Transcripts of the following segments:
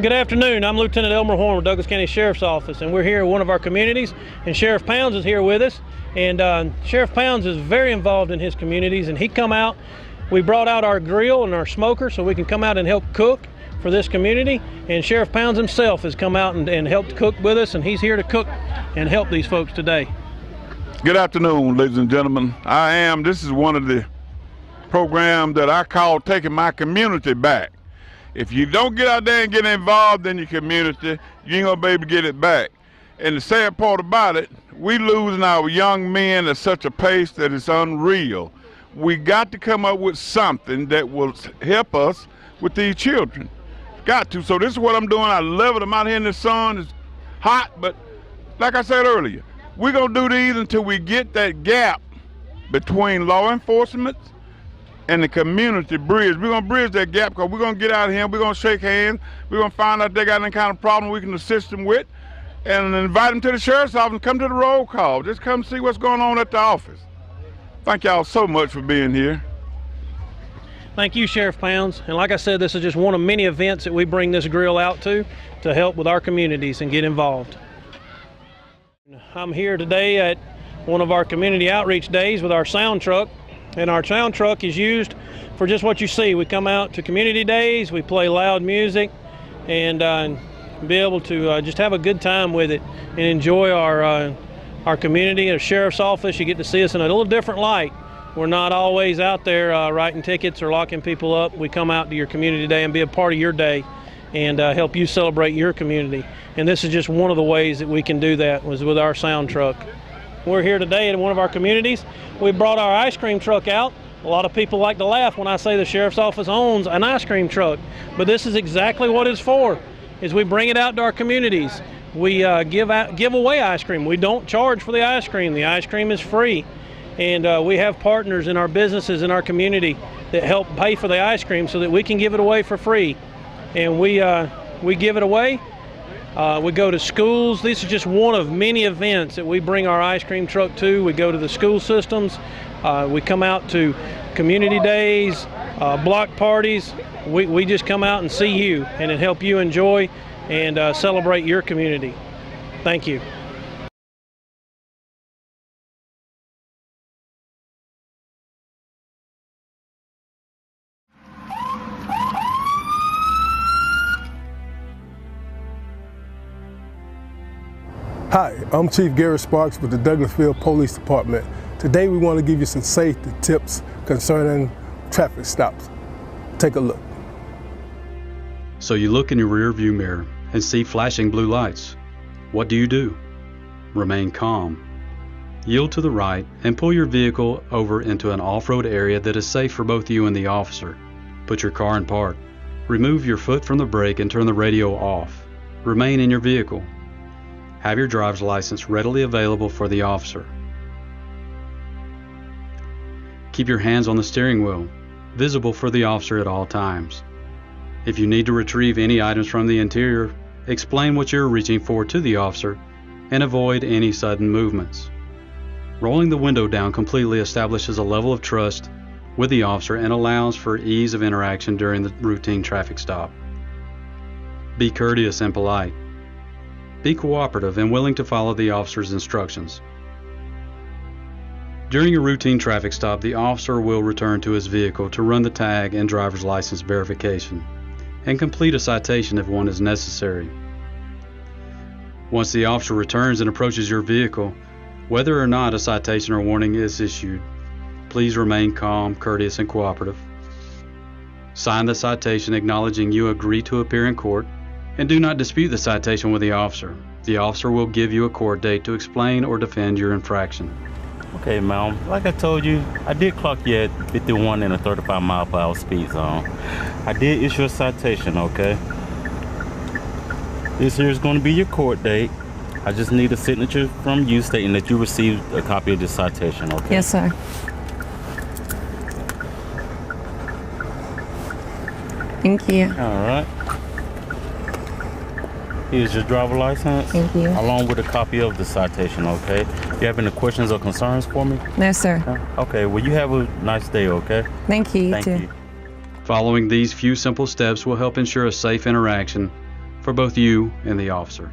Good afternoon. I'm Lieutenant Elmer Horn with Douglas County Sheriff's Office, and we're here in one of our communities, and Sheriff Pounds is here with us. And Sheriff Pounds is very involved in his communities, and he come out. We brought out our grill and our smoker so we can come out and help cook for this community. And Sheriff Pounds himself has come out and helped cook with us, and he's here to cook and help these folks today. Good afternoon, ladies and gentlemen. This is one of the programs that I call taking my community back. If you don't get out there and get involved in your community, you ain't gonna be able to get it back. And the sad part about it, we losing our young men at such a pace that it's unreal. We got to come up with something that will help us with these children. Got to. So this is what I'm doing. I love it. I'm out here in the sun. It's hot, but like I said earlier, we're gonna do these until we get that gap between law enforcement and the community bridge. We're gonna bridge that gap because we're gonna get out of here, we're gonna shake hands, we're gonna find out if they got any kind of problem we can assist them with, and invite them to the sheriff's office and come to the roll call. Just come see what's going on at the office. Thank y'all so much for being here. Thank you, Sheriff Pounds. And like I said, this is just one of many events that we bring this grill out to help with our communities and get involved. I'm here today at one of our community outreach days with our sound truck. And our sound truck is used for just what you see. We come out to community days, we play loud music, and be able to just have a good time with it and enjoy our community. At a sheriff's office, you get to see us in a little different light. We're not always out there writing tickets or locking people up. We come out to your community day and be a part of your day and help you celebrate your community. And this is just one of the ways that we can do that, was with our sound truck. We're here today in one of our communities. We brought our ice cream truck out. A lot of people like to laugh when I say the sheriff's office owns an ice cream truck, but this is exactly what it's for, is we bring it out to our communities. We give away ice cream. We don't charge for the ice cream. The ice cream is free. And we have partners in our businesses in our community that help pay for the ice cream so that we can give it away for free. And we give it away. We go to schools. This is just one of many events that we bring our ice cream truck to. We go to the school systems. We come out to community days, block parties. We just come out and see you and help you enjoy and celebrate your community. Thank you. Hi, I'm Chief Gary Sparks with the Douglasville Police Department. Today we want to give you some safety tips concerning traffic stops. Take a look. So you look in your rear view mirror and see flashing blue lights. What do? Remain calm. Yield to the right and pull your vehicle over into an off-road area that is safe for both you and the officer. Put your car in park. Remove your foot from the brake and turn the radio off. Remain in your vehicle. Have your driver's license readily available for the officer. Keep your hands on the steering wheel, visible for the officer at all times. If you need to retrieve any items from the interior, explain what you're reaching for to the officer and avoid any sudden movements. Rolling the window down completely establishes a level of trust with the officer and allows for ease of interaction during the routine traffic stop. Be courteous and polite. Be cooperative and willing to follow the officer's instructions. During a routine traffic stop, the officer will return to his vehicle to run the tag and driver's license verification and complete a citation if one is necessary. Once the officer returns and approaches your vehicle, whether or not a citation or warning is issued, please remain calm, courteous, and cooperative. Sign the citation acknowledging you agree to appear in court, and do not dispute the citation with the officer. The officer will give you a court date to explain or defend your infraction. Okay, ma'am. Like I told you, I did clock you at 51 in a 35 mile per hour speed zone. I did issue a citation, okay? This here is going to be your court date. I just need a signature from you stating that you received a copy of this citation, okay? Yes, sir. Thank you. All right. Here's your driver license. Thank you. Along with a copy of the citation, okay? You have any questions or concerns for me? No, sir. Okay, well, you have a nice day, okay? Thank you, Thank too. you. Following these few simple steps will help ensure a safe interaction for both you and the officer.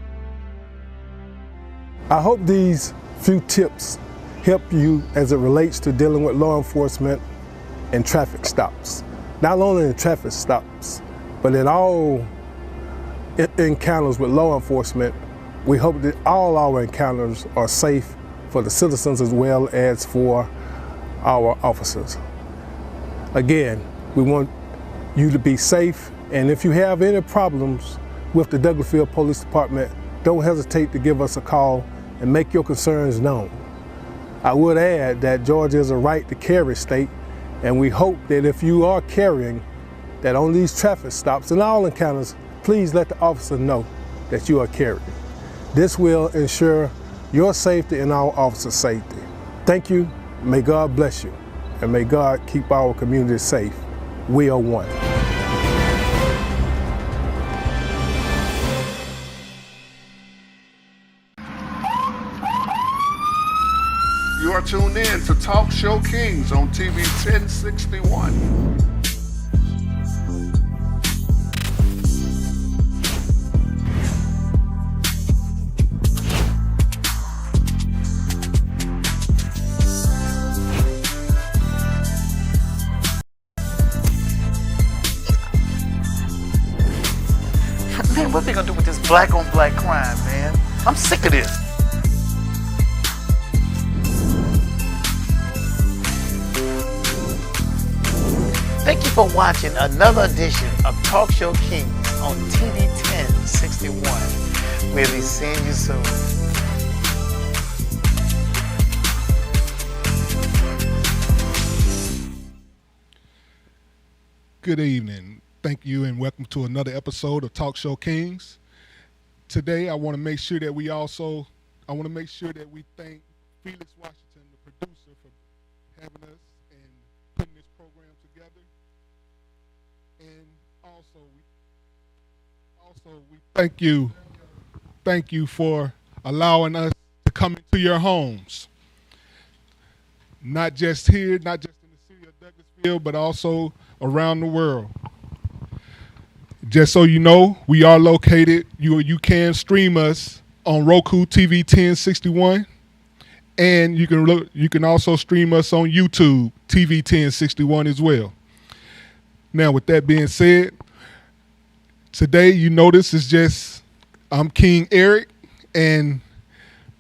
I hope these few tips help you as it relates to dealing with law enforcement and traffic stops. Not only in traffic stops, but in all encounters with law enforcement. We hope that all our encounters are safe for the citizens as well as for our officers. Again, we want you to be safe, and if you have any problems with the Douglasville Police Department, don't hesitate to give us a call and make your concerns known. I would add that Georgia is a right to carry state, and we hope that if you are carrying, that on these traffic stops and all encounters, please let the officer know that you are carrying. This will ensure your safety and our officers' safety. Thank you, may God bless you, and may God keep our community safe. We are one. You are tuned in to Talk Show Kings on TV 1061. Man, what they gonna do with this black on black crime, man? I'm sick of this. Thank you for watching another edition of Talk Show Kings on TV 1061. We'll be seeing you soon. Good evening. Thank you and welcome to another episode of Talk Show Kings. Today I want to make sure that we thank Felix Washington, the producer, for having us and putting this program together. And also we thank you for allowing us to come into your homes. Not just here, not just in the city of Douglasville, but also around the world. Just so you know, we are located. You can stream us on Roku TV 1061, and you can also stream us on YouTube TV 1061 as well. Now, with that being said, today you notice it's just I'm King Eric, and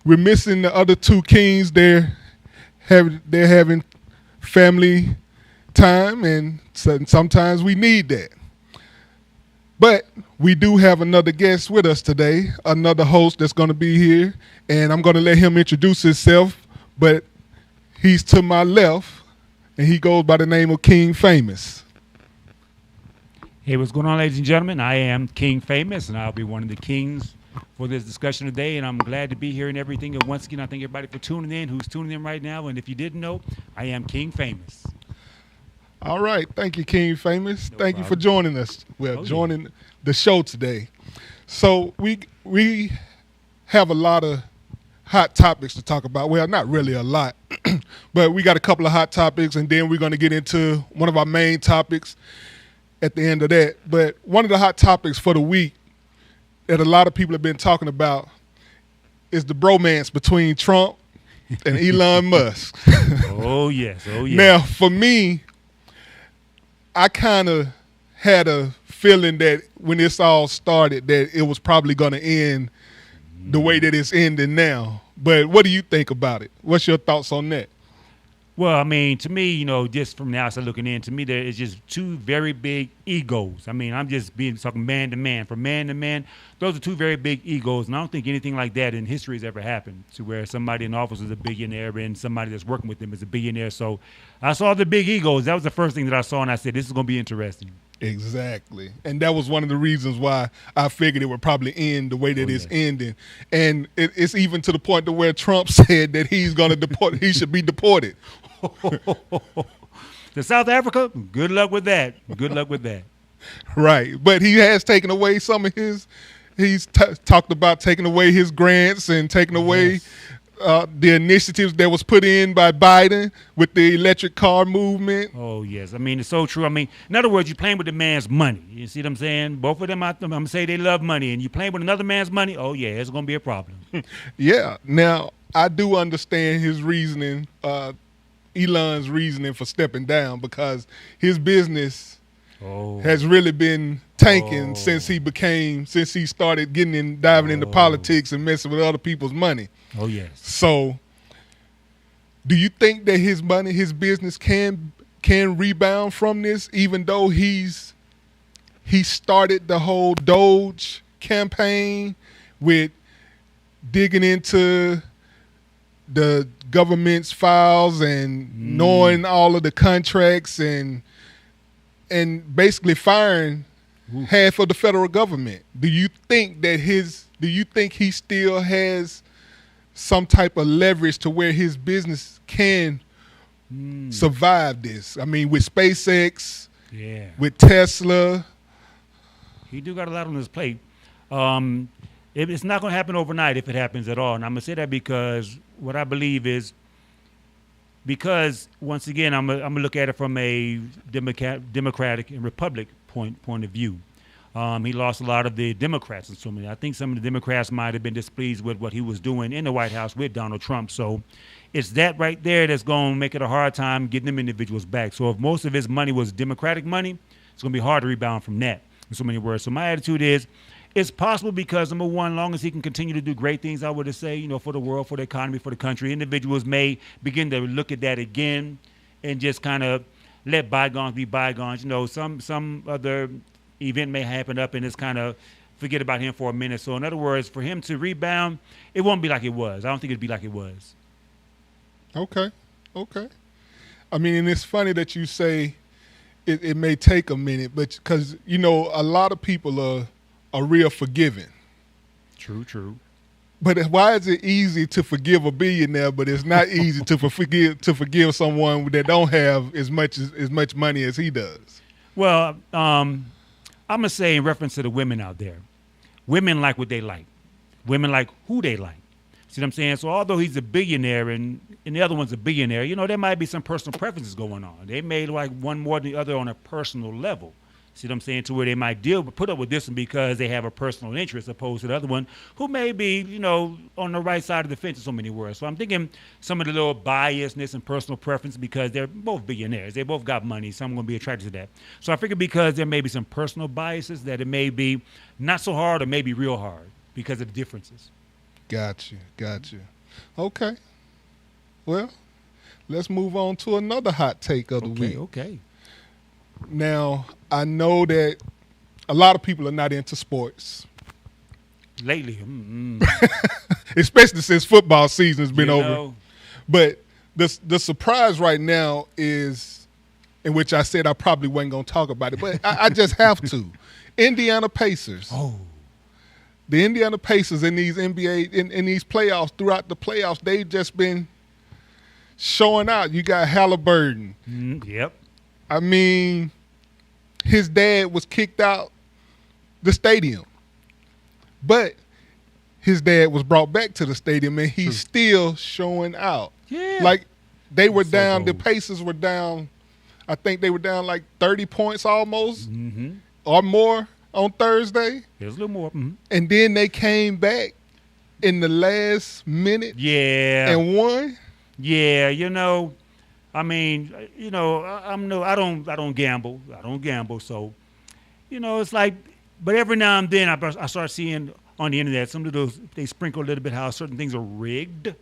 we're missing the other two kings. They're having family time, and sometimes we need that. But we do have another guest with us today, another host that's going to be here, and I'm going to let him introduce himself, but he's to my left, and he goes by the name of King Famous. Hey, what's going on, ladies and gentlemen? I am King Famous, and I'll be one of the kings for this discussion today, and I'm glad to be here and everything. And once again, I thank everybody for tuning in, who's tuning in right now, and if you didn't know, I am King Famous. All right. Thank you, King Famous. No Thank problem. you for joining us. Joining the show today. So we have a lot of hot topics to talk about. Well, not really a lot, but we got a couple of hot topics, and then we're going to get into one of our main topics at the end of that. But one of the hot topics for the week that a lot of people have been talking about is the bromance between Trump and Elon Musk. Oh, yes. Oh, yes. Now, for me, I kind of had a feeling that when this all started that it was probably going to end the way that it's ending now. But what do you think about it? What's your thoughts on that? Well, I mean, to me, just from the outside looking in, to me, there is just two very big egos. I mean, I'm just talking man to man. From man to man, those are two very big egos, and I don't think anything like that in history has ever happened, to where somebody in office is a billionaire and somebody that's working with them is a billionaire. So I saw the big egos. That was the first thing that I saw, and I said, this is going to be interesting. Exactly. And that was one of the reasons why I figured it would probably end the way that it's ending. And it's even to the point to where Trump said that he's going to deport, he should be deported. To South Africa, good luck with that. Good luck with that. Right. But he has taken away some of his, he's talked about taking away his grants and taking away the initiatives that was put in by Biden with the electric car movement. Oh, yes. I mean, it's so true. I mean, in other words, you're playing with the man's money. You see what I'm saying? Both of them, I'm going to say they love money. And you playing with another man's money, oh, yeah, it's going to be a problem. Yeah. Now, I do understand his reasoning, Elon's reasoning for stepping down, because his business has really been tanking since he started diving into politics and messing with other people's money. Oh, yes. So, do you think that his business can rebound from this, even though he started the whole Doge campaign with digging into the government's files and knowing all of the contracts and basically firing half of the federal government? Do you think he still has some type of leverage to where his business can survive this? I mean, with SpaceX, with Tesla. He do got a lot on his plate. It's not going to happen overnight if it happens at all. And I'm going to say that because what I believe is, because once again, I'm gonna look at it from a Democratic and Republic point of view. He lost a lot of the Democrats and so many. I think some of the Democrats might have been displeased with what he was doing in the White House with Donald Trump. So it's that right there that's going to make it a hard time getting them individuals back. So if most of his money was Democratic money, it's going to be hard to rebound from that, in so many words. So my attitude is, it's possible because, number one, long as he can continue to do great things, I would say, for the world, for the economy, for the country, individuals may begin to look at that again and just kind of let bygones be bygones. Some other event may happen up and just kind of forget about him for a minute. So, in other words, for him to rebound, it won't be like it was. I don't think it'd be like it was. Okay. I mean, and it's funny that you say it may take a minute, but because, a lot of people are real forgiving. True. But why is it easy to forgive a billionaire, but it's not easy to forgive someone that don't have as much money as he does? Well, I'm gonna say in reference to the women out there, women like what they like, women like who they like. See what I'm saying? So although he's a billionaire and the other one's a billionaire, there might be some personal preferences going on. They may like one more than the other on a personal level. See what I'm saying? To where they might put up with this one because they have a personal interest opposed to the other one who may be, on the right side of the fence in so many words. So I'm thinking some of the little biasness and personal preference because they're both billionaires. They both got money, so I'm going to be attracted to that. So I figure because there may be some personal biases that it may be not so hard or maybe real hard because of the differences. Got you. Okay. Well, let's move on to another hot take of the week. Okay. Now, I know that a lot of people are not into sports. Lately. Especially since football season has been over. But the surprise right now is, in which I said I probably wasn't going to talk about it, but I just have to. Indiana Pacers. Oh. The Indiana Pacers in these NBA, in these playoffs, throughout the playoffs, they've just been showing out. You got Halliburton. Yep. I mean, his dad was kicked out the stadium, but his dad was brought back to the stadium, and he's still showing out. Yeah. Like, they were down, the Pacers were down, I think they were down like 30 points almost or more on Thursday. There's a little more. And then they came back in the last minute and won. Yeah, I mean, I don't gamble. So, it's like, but every now and then I start seeing on the internet some of those, they sprinkle a little bit how certain things are rigged.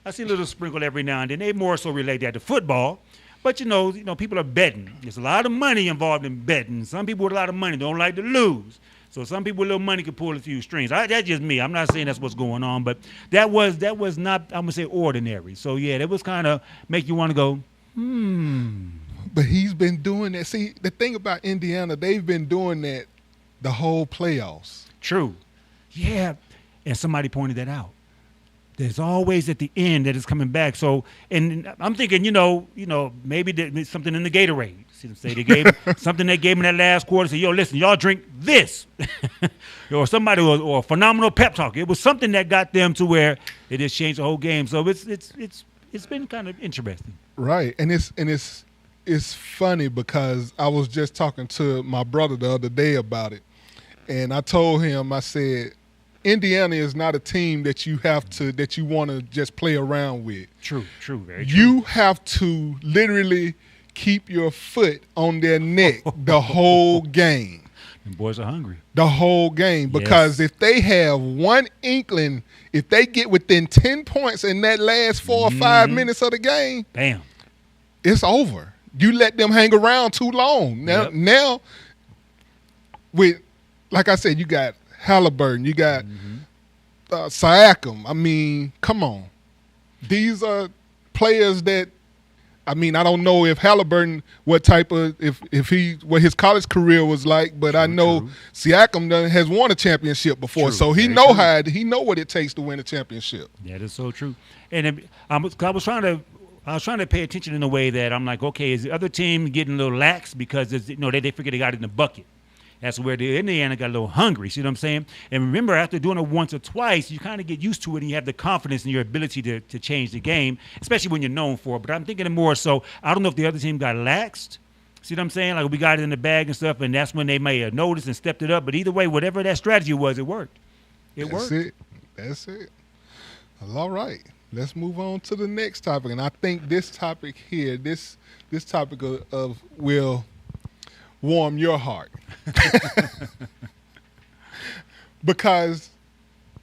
I see a little sprinkle every now and then. They more so relate that to football. But, people are betting. There's a lot of money involved in betting. Some people with a lot of money don't like to lose. So some people with little money can pull a few strings. That's just me. I'm not saying that's what's going on, but that was not, I'm going to say, ordinary. So, yeah, that was kind of make you want to go, But he's been doing that. See, the thing about Indiana, they've been doing that the whole playoffs. True. Yeah. And somebody pointed that out. there's always at the end that it's coming back. So, and I'm thinking, maybe there's something in the Gatorade. See what I'm saying? They gave something they gave him that last quarter. Said, yo, listen, y'all drink this. Or somebody, or a phenomenal pep talk. It was something that got them to where it just changed the whole game. So it's been kind of interesting. Right, and it's funny because I was just talking to my brother the other day about it, and I told him, I said, Indiana is not a team that you want to just play around with. True, very true. You have to literally keep your foot on their neck the whole game. And boys are hungry. The whole game, because if they have one inkling, if they get within 10 points in that last 4 or 5 minutes of the game, bam, it's over. You let them hang around too long. Now, with, like I said, you got Halliburton, you got Siakam. I mean, come on. These are players that, I mean, I don't know if Halliburton, what his college career was like, but I know Siakam has won a championship before, so he know what it takes to win a championship. Yeah, that's so true. And I was trying to pay attention in a way that I'm like, okay, is the other team getting a little lax because they figured they got it in the bucket? That's where the Indiana got a little hungry. See what I'm saying? And remember, after doing it once or twice, you kind of get used to it, and you have the confidence in your ability to change the game, especially when you're known for it. But I'm thinking more so, I don't know if the other team got laxed. See what I'm saying? Like, we got it in the bag and stuff, and that's when they may have noticed and stepped it up. But either way, whatever that strategy was, it worked. That's it. Well, all right. Let's move on to the next topic. And I think this topic here, this topic of will warm your heart. Because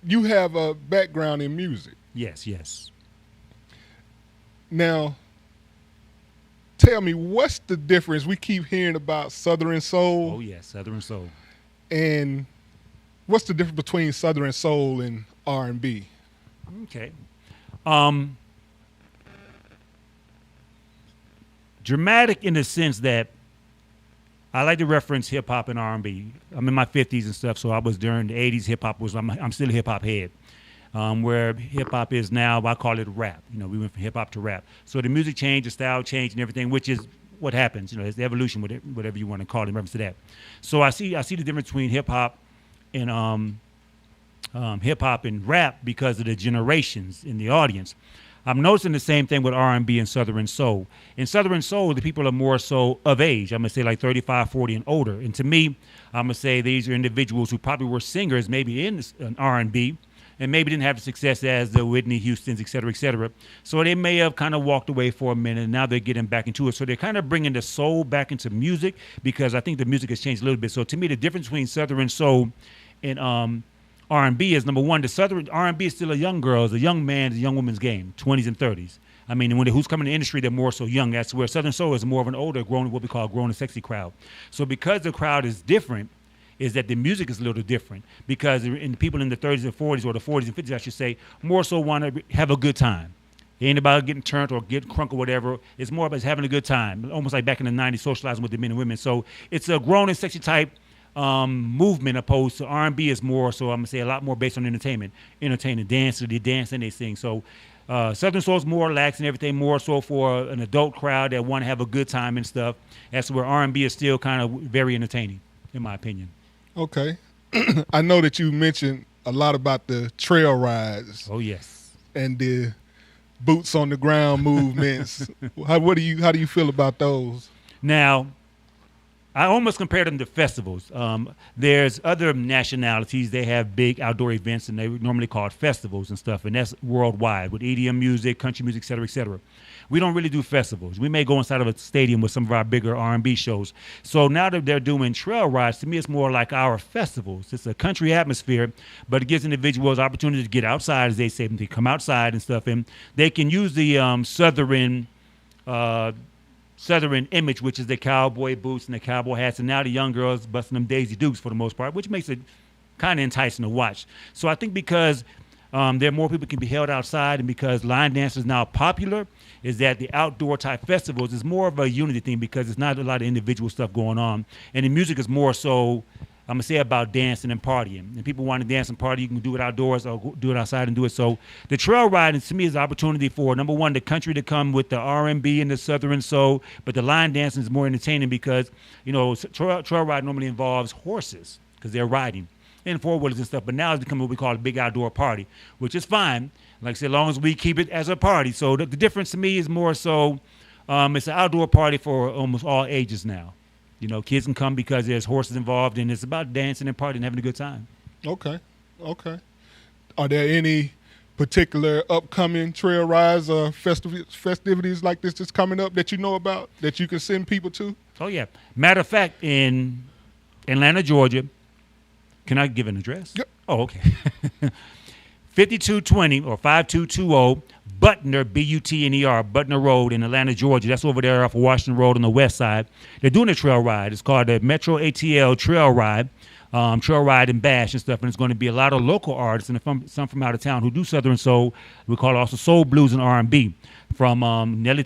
you have a background in music. Yes. Now, tell me, what's the difference? We keep hearing about Southern Soul. Oh, yes, Southern Soul. And what's the difference between Southern Soul and R&B? Okay. Dramatic in the sense that I like to reference hip hop and R&B. I'm in my 50s and stuff, so I was during the 80s. Hip hop was. I'm still a hip hop head. Where hip hop is now, I call it rap. We went from hip hop to rap. So the music changed, the style changed, and everything, which is what happens. It's the evolution, whatever you want to call it in reference to that. So I see the difference between hip hop and rap because of the generations in the audience. I'm noticing the same thing with R&B and Southern Soul. In Southern Soul, the people are more so of age. I'm going to say like 35, 40 and older. And to me, I'm going to say these are individuals who probably were singers maybe in R&B and maybe didn't have the success as the Whitney Houstons, et cetera, et cetera. So they may have kind of walked away for a minute, and now they're getting back into it. So they're kind of bringing the soul back into music because I think the music has changed a little bit. So to me, the difference between Southern Soul and R&B is, number one, the Southern R&B is still a young girl's, a young man's, a young woman's game, 20s and 30s. I mean, who's coming in the industry, they're more so young. That's where Southern Soul is more of an older, what we call grown and sexy crowd. So because the crowd is different, is that the music is a little different because the people in the 30s and 40s, or the 40s and 50s, I should say, more so want to have a good time. It ain't about getting turned or getting crunk or whatever. It's more about having a good time, almost like back in the 90s, socializing with the men and women. So it's a grown and sexy type movement opposed to R&B is more so, I'm going to say, a lot more based on entertainment, dancing, they dance and they sing. So Southern Soul is more relaxed and everything, more so for an adult crowd that want to have a good time and stuff. That's where R&B is still kind of very entertaining, in my opinion. Okay. I know that you mentioned a lot about the trail rides. Oh, yes. And the boots on the ground movements. How do you feel about those? Now, I almost compare them to festivals. There's other nationalities. They have big outdoor events, and they normally called festivals and stuff, and that's worldwide with EDM music, country music, et cetera, et cetera. We don't really do festivals. We may go inside of a stadium with some of our bigger R&B shows. So now that they're doing trail rides, to me it's more like our festivals. It's a country atmosphere, but it gives individuals opportunity to get outside, as they say, to come outside and stuff, and they can use the Southern image, which is the cowboy boots and the cowboy hats, and now the young girls busting them Daisy Dukes for the most part, which makes it kind of enticing to watch. So I think because there are more people can be held outside, and because line dance is now popular, is that the outdoor type festivals is more of a unity thing because it's not a lot of individual stuff going on, and the music is more so I'm gonna say about dancing and partying. And people want to dance and party, you can do it outdoors or do it outside and do it. So the trail riding to me is an opportunity for number one, the country to come with the R&B and the Southern soul, but the line dancing is more entertaining because trail ride normally involves horses because they're riding and four-wheelers and stuff. But now it's becoming what we call a big outdoor party, which is fine. Like I said, as long as we keep it as a party. So the difference to me is more so it's an outdoor party for almost all ages now. Kids can come because there's horses involved, and it's about dancing and partying and having a good time. Okay. Are there any particular upcoming trail rides or festivities like this that's coming up that you know about that you can send people to? Oh, yeah. Matter of fact, in Atlanta, Georgia, can I give an address? Yep. Oh, okay. 5220 or 5220 Butner, Butner, Butner Road in Atlanta, Georgia. That's over there off of Washington Road on the west side. They're doing a trail ride. It's called the Metro ATL Trail Ride, Trail Ride and Bash and stuff. And it's going to be a lot of local artists and some from out of town who do Southern soul. We call it also soul, blues, and R&B. From Nelly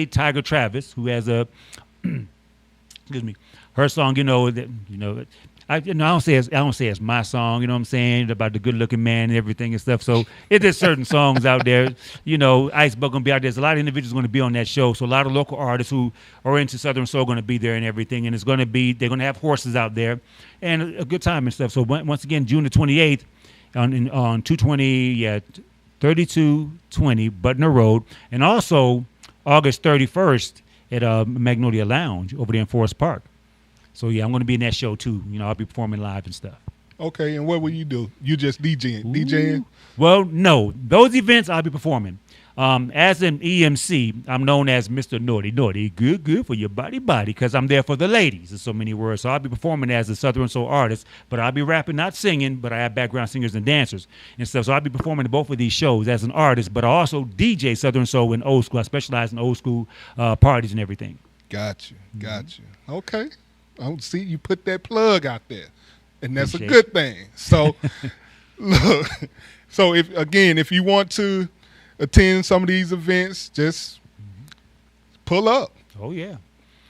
Tiger Travis, who has a excuse me, her song. I don't say it's my song, you know what I'm saying, about the good-looking man and everything and stuff. So there's certain songs out there, Icebug gonna be out there. There's a lot of individuals going to be on that show. So a lot of local artists who are into Southern soul going to be there and everything. And they're going to have horses out there and a good time and stuff. So once again, June the 28th on 3220 Butner Road, and also August 31st at Magnolia Lounge over there in Forest Park. So, yeah, I'm going to be in that show, too. I'll be performing live and stuff. Okay, and what will you do? You just DJing? Well, no. Those events, I'll be performing. As an EMC, I'm known as Mr. Naughty, good for your body, because I'm there for the ladies, in so many words. So I'll be performing as a Southern soul artist, but I'll be rapping, not singing, but I have background singers and dancers and stuff. So I'll be performing at both of these shows as an artist, but I also DJ Southern soul and old school. I specialize in old school parties and everything. Got you. Okay. I see you put that plug out there, and that's a good thing. So, look, if you want to attend some of these events, just pull up. Oh, yeah.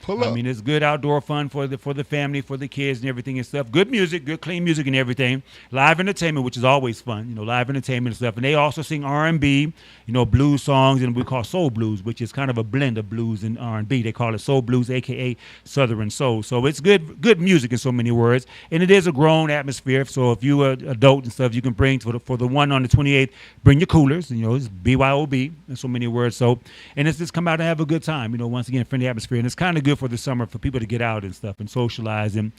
Pull up. I mean, it's good outdoor fun for the family, for the kids and everything and stuff. Good music, good clean music and everything. Live entertainment, which is always fun, live entertainment and stuff. And they also sing R&B, blues songs, and we call soul blues, which is kind of a blend of blues and R&B. They call it soul blues, a.k.a. Southern soul. So it's good music in so many words. And it is a grown atmosphere. So if you're an adult and stuff, you can bring for the one on the 28th, bring your coolers. It's BYOB in so many words. So, and it's just come out and have a good time. Once again, friendly atmosphere. And it's kind of good for the summer for people to get out and stuff and socialize. And,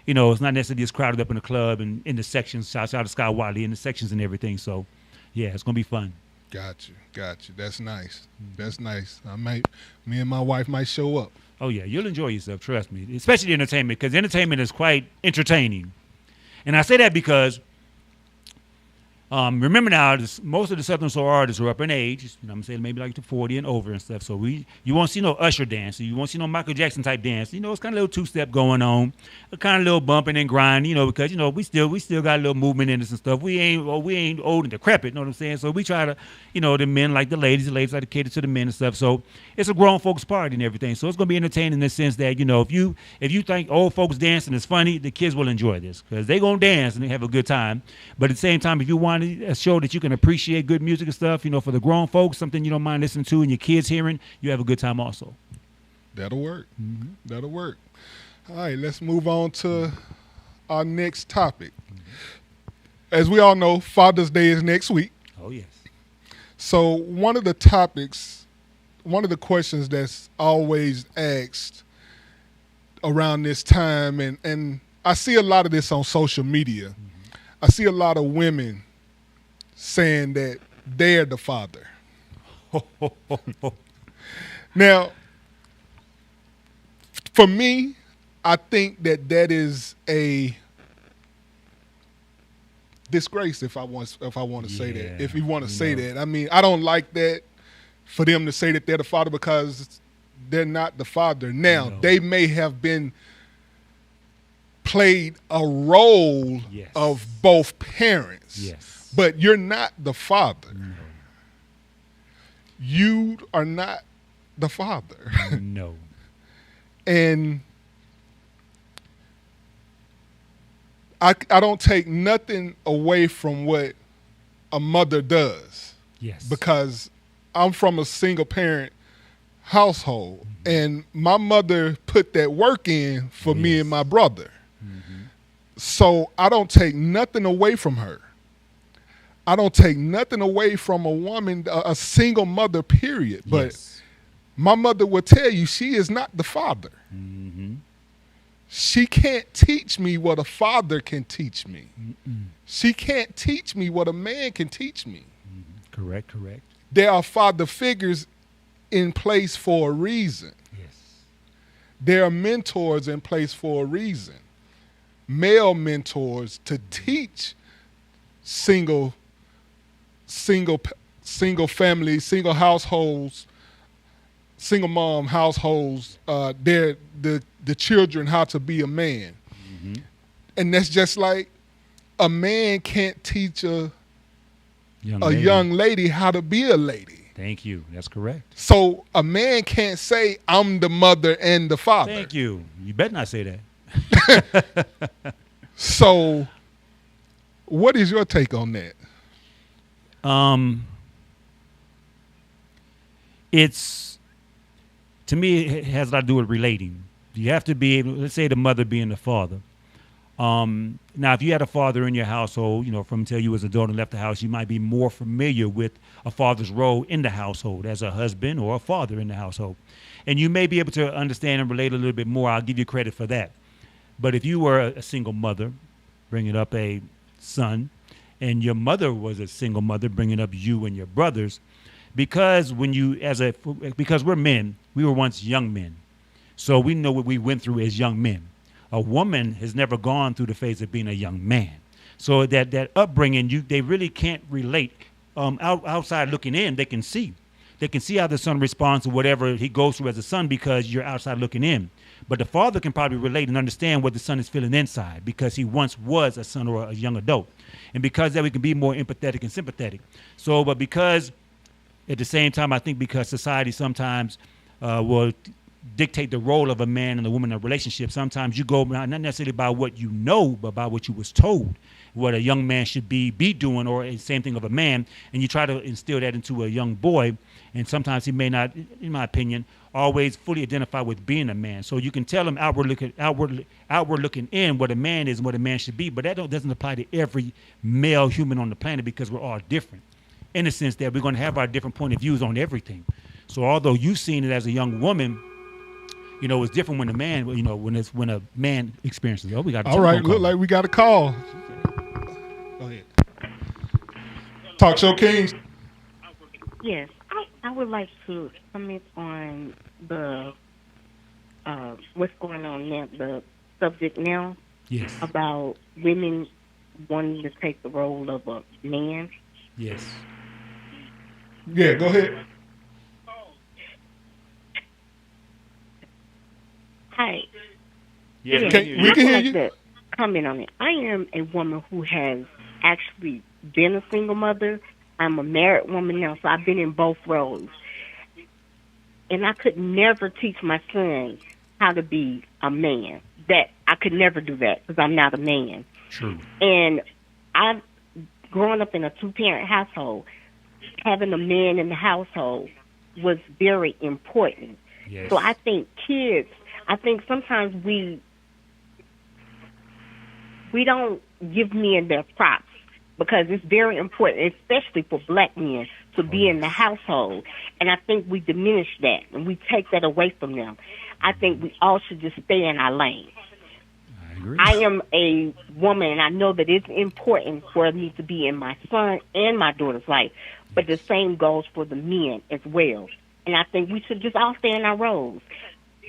it's not necessarily just crowded up in the club and in the sections, outside of Sky Wiley, in the sections and everything. So, yeah, it's going to be fun. Got you. That's nice. Me and my wife might show up. Oh, yeah, you'll enjoy yourself, trust me, especially the entertainment, because entertainment is quite entertaining. And I say that because remember now, most of the Southern soul artists are up in age. I'm saying maybe like to 40 and over and stuff. So you won't see no Usher dance. You won't see no Michael Jackson type dance. It's kind of a little two-step going on, a kind of little bumping and grind. Because we still got a little movement in us and stuff. We ain't old and decrepit. Know what I'm saying? So we try to, the men like the ladies like to cater to the men and stuff. So it's a grown folks party and everything. So it's gonna be entertaining in the sense that if you think old folks dancing is funny, the kids will enjoy this because they gonna dance and they have a good time. But at the same time, if you want a show that you can appreciate good music and stuff, for the grown folks, something you don't mind listening to and your kids hearing, you have a good time also. That'll work. That'll work. All right, let's move on to our next topic. As we all know, Father's Day is next week. Oh, yes. So one of the questions that's always asked around this time, and I see a lot of this on social media. I see a lot of women saying that they're the father. Now, for me, I think that is a disgrace, if I want to say that. If you want to say that, I mean, I don't like that for them to say that they're the father because they're not the father. Now, they may have played a role of both parents, but you're not the father. No. You are not the father. No. And I don't take nothing away from what a mother does. Yes. Because I'm from a single parent household, and my mother put that work in for me and my brother. So I don't take nothing away from her. I don't take nothing away from a woman, a single mother, period. But my mother will tell you she is not the father. She can't teach me what a father can teach me. She can't teach me what a man can teach me. Correct. There are father figures in place for a reason. Yes. There are mentors in place for a reason. Male mentors to teach single families, single households, single mom households, the children how to be a man. And that's just like a man can't teach a young lady how to be a lady. Thank you. That's correct. So a man can't say, I'm the mother and the father. Thank you. You better not say that. So what is your take on that? It's, to me, it has a lot to do with relating. You have to be able, let's say the mother being the father. Now, if you had a father in your household, from until you was an adult and left the house, you might be more familiar with a father's role in the household as a husband or a father in the household. And you may be able to understand and relate a little bit more. I'll give you credit for that. But if you were a single mother bringing up a son, and your mother was a single mother bringing up you and your brothers, because we're men, we were once young men. So we know what we went through as young men. A woman has never gone through the phase of being a young man. So that upbringing, they really can't relate. Outside looking in, they can see. They can see how the son responds to whatever he goes through as a son because you're outside looking in. But the father can probably relate and understand what the son is feeling inside because he once was a son or a young adult. And because that, we can be more empathetic and sympathetic. So, but because at the same time, I think because society sometimes will dictate the role of a man and a woman in a relationship, sometimes you go not necessarily by what you know, but by what you was told, what a young man should be doing, or the same thing of a man, and you try to instill that into a young boy, and sometimes he may not, in my opinion, always fully identify with being a man. So you can tell him outward looking in what a man is and what a man should be, but that doesn't apply to every male human on the planet because we're all different, in the sense that we're going to have our different point of views on everything. So although you've seen it as a young woman, it's different when a man, when a man experiences it. Oh, we got all right. Look like we got a call. Go ahead. Talk Show Kings. Yes, I would like to comment on the what's going on now, the subject now. Yes. About women wanting to take the role of a man. Yes. Yeah, go ahead. Hi. Yeah, we can hear you. To comment on it. I am a woman who has actually been a single mother. I'm a married woman now, so I've been in both roles. And I could never teach my son how to be a man. That I could never do that because I'm not a man. True. And I've grown up in a two-parent household. Having a man in the household was very important. Yes. So I think sometimes we don't give men their props because it's very important, especially for black men, to be in the household. And I think we diminish that and we take that away from them. I think we all should just stay in our lane. I agree. I am a woman, and I know that it's important for me to be in my son and my daughter's life, but the same goes for the men as well. And I think we should just all stay in our roles.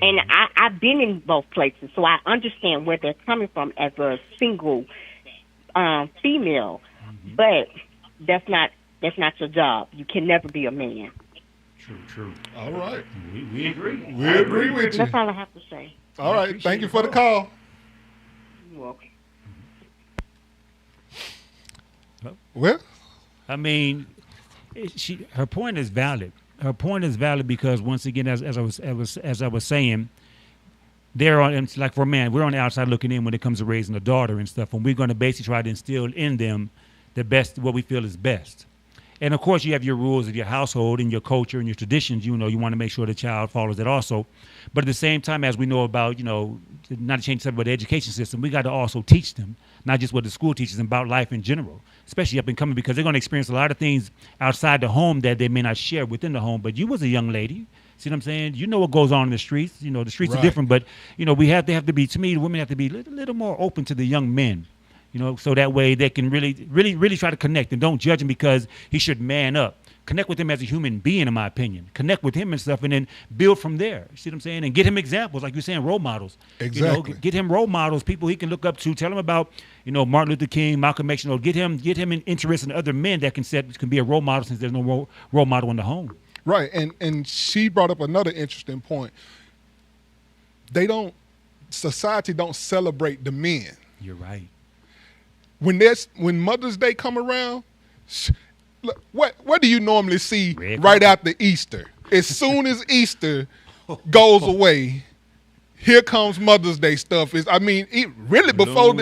And I've been in both places, so I understand where they're coming from as a single female. Mm-hmm. But that's not your job. You can never be a man. True. All right. We agree. We agree with you. That's all I have to say. All right. Thank you for the call. You're welcome. Well, I mean, her point is valid. Her point is valid because once again, as I was saying, they're on, and like for a man, we're on the outside looking in when it comes to raising a daughter and stuff, and we're going to basically try to instill in them the best, what we feel is best. And of course, you have your rules of your household and your culture and your traditions. You know, you want to make sure the child follows it also. But at the same time, as we know about, you know, not to change the subject, but the education system, we got to also teach them, not just what the school teaches them, about life in general, especially up and coming, because they're going to experience a lot of things outside the home that they may not share within the home. But you was a young lady. See what I'm saying? You know what goes on in the streets. You know, the streets are different, but, you know, they have to be, to me, the women have to be a little more open to the young men. You know, so that way they can really try to connect and don't judge him because he should man up. Connect with him as a human being, in my opinion. Connect with him and stuff, and then build from there. You see what I'm saying? And get him examples, like you're saying, role models. Exactly. You know, get him role models, people he can look up to. Tell him about, you know, Martin Luther King, Malcolm X. You know, get him interested in other men that can be a role model, since there's no role model in the home. Right, and she brought up another interesting point. Society don't celebrate the men. You're right. When Mother's Day come around, what do you normally see right after Easter? As soon as Easter goes away, here comes Mother's Day stuff. Really before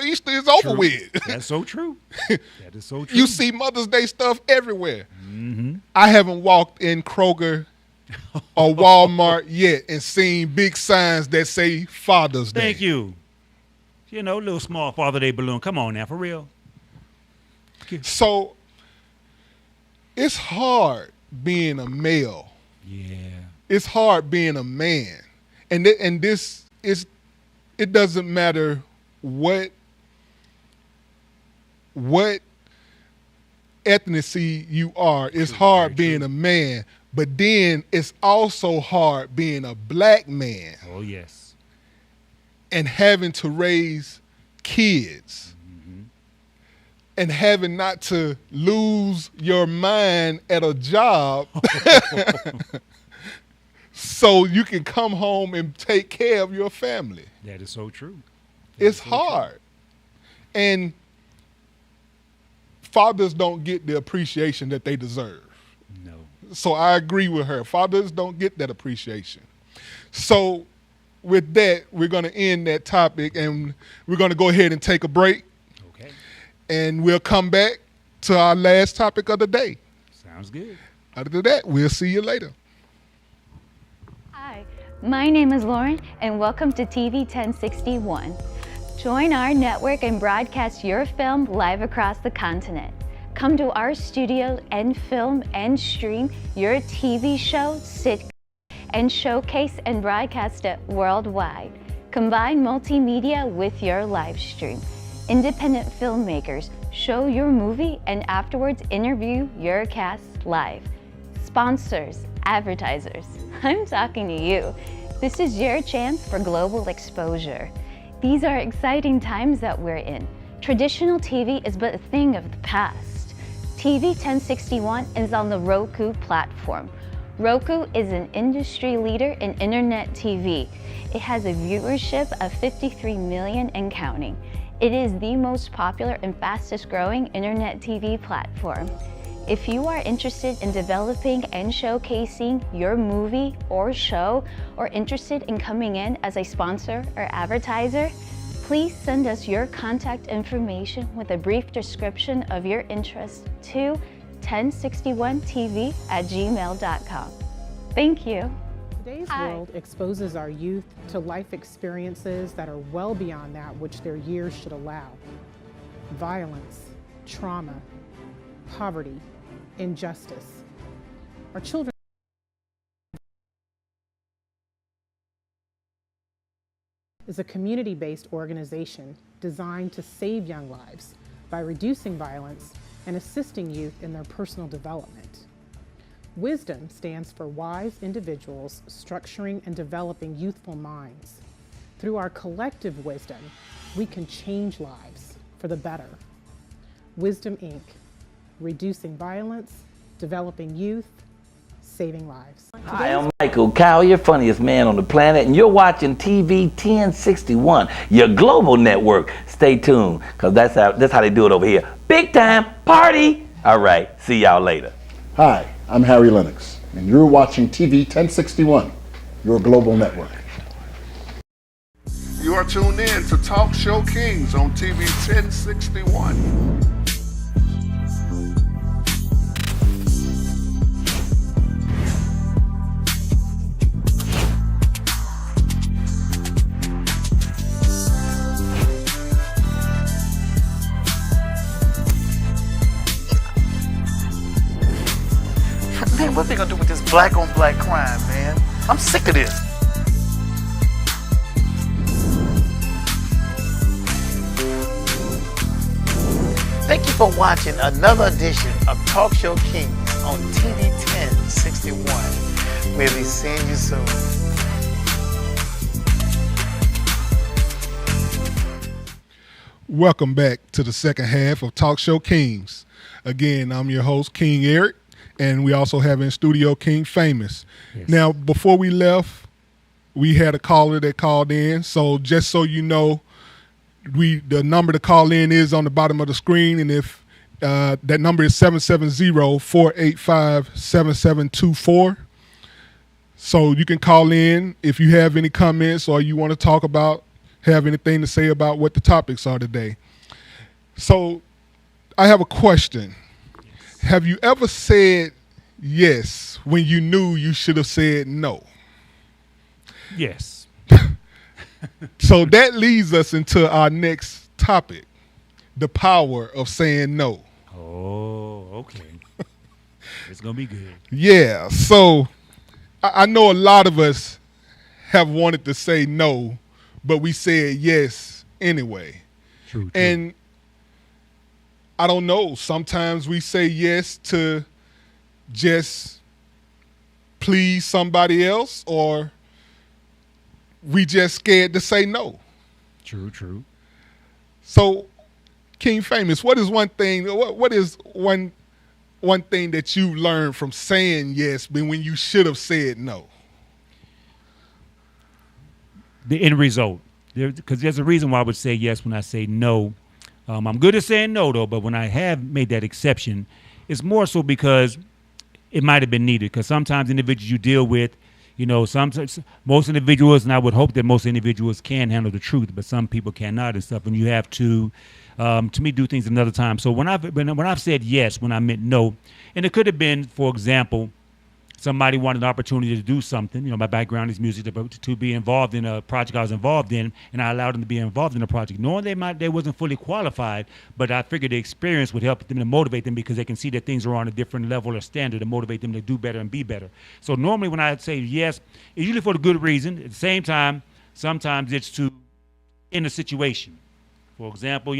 Easter is over with. That's so true. That is so true. You see Mother's Day stuff everywhere. Mm-hmm. I haven't walked in Kroger or Walmart yet and seen big signs that say Father's Day. Thank you. You know, little small Father Day balloon. Come on now, for real. So it's hard being a male. Yeah. It's hard being a man. And this is, it doesn't matter what ethnicity you are. It's hard being a man. But then it's also hard being a black man. Oh, yes. And having to raise kids. Mm-hmm. And having not to lose your mind at a job so you can come home and take care of your family. That is so true. It's hard. And fathers don't get the appreciation that they deserve. No. So I agree with her. Fathers don't get that appreciation. So with that, we're going to end that topic, and we're going to go ahead and take a break. Okay. And we'll come back to our last topic of the day. Sounds good. Other than that, we'll see you later. Hi, my name is Lauren, and welcome to TV 1061. Join our network and broadcast your film live across the continent. Come to our studio and film and stream your TV show, sitcom, and showcase and broadcast it worldwide. Combine multimedia with your live stream. Independent filmmakers show your movie and afterwards interview your cast live. Sponsors, advertisers, I'm talking to you. This is your chance for global exposure. These are exciting times that we're in. Traditional TV is but a thing of the past. TV 1061 is on the Roku platform. Roku is an industry leader in internet TV. It has a viewership of 53 million and counting. It is the most popular and fastest growing internet TV platform. If you are interested in developing and showcasing your movie or show, or interested in coming in as a sponsor or advertiser, please send us your contact information with a brief description of your interest to 1061tv@gmail.com. Thank you. Today's world exposes our youth to life experiences that are well beyond that which their years should allow. Violence, trauma, poverty, injustice. Our children is a community-based organization designed to save young lives by reducing violence and assisting youth in their personal development. WISDOM stands for Wise Individuals Structuring and Developing Youthful Minds. Through our collective wisdom, we can change lives for the better. WISDOM Inc., reducing violence, developing youth, saving lives. Hi, I'm Michael Kyle, your funniest man on the planet, and you're watching TV 1061, your global network. Stay tuned, because that's how they do it over here. Big time party! All right, see y'all later. Hi, I'm Harry Lennox, and you're watching TV 1061, your global network. You are tuned in to Talk Show Kings on TV 1061. Man, what they gonna do with this black on black crime, man? I'm sick of this. Thank you for watching another edition of Talk Show Kings on TV 1061. We'll be seeing you soon. Welcome back to the second half of Talk Show Kings. Again, I'm your host, King Eric, and we also have in studio King Famous. Yes. Now, before we left, we had a caller that called in. So just so you know, the number to call in is on the bottom of the screen, and if that number is 770-485-7724. So you can call in if you have any comments or you want to talk about, have anything to say about what the topics are today. So I have a question. Have you ever said yes when you knew you should have said no? Yes. So that leads us into our next topic, the power of saying no. Oh, okay. It's going to be good. Yeah, so I know a lot of us have wanted to say no, but we said yes anyway. True. And I don't know, sometimes we say yes to just please somebody else, or we just scared to say no. True. So, King Famous, what is one thing? What is one thing that you learned from saying yes when you should have said no? The end result. Because there's a reason why I would say yes when I say no. I'm good at saying no, though, but when I have made that exception, it's more so because it might have been needed. Because sometimes individuals you deal with, sometimes most individuals, and I would hope that most individuals can handle the truth, but some people cannot and stuff. And you have to me, do things another time. So when I've said yes, when I meant no, and it could have been, for example, somebody wanted an opportunity to do something. My background is music, to be involved in a project I was involved in, and I allowed them to be involved in a project, knowing they wasn't fully qualified, but I figured the experience would help them to motivate them because they can see that things are on a different level or standard and motivate them to do better and be better. So normally when I say yes, it's usually for the good reason. At the same time, sometimes it's to end a situation. For example,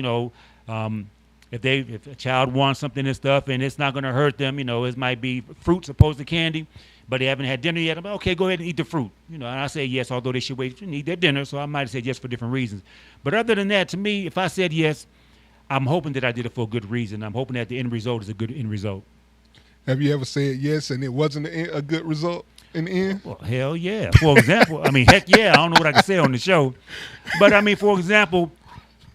if a child wants something and stuff and it's not going to hurt them, it might be fruits opposed to candy, but they haven't had dinner yet. I'm like, okay, go ahead and eat the fruit. And I say yes, although they should wait and eat their dinner. So I might have said yes for different reasons. But other than that, to me, if I said yes, I'm hoping that I did it for a good reason. I'm hoping that the end result is a good end result. Have you ever said yes and it wasn't a good result in the end? Well, hell yeah. For example, heck yeah, I don't know what I can say on the show. But for example,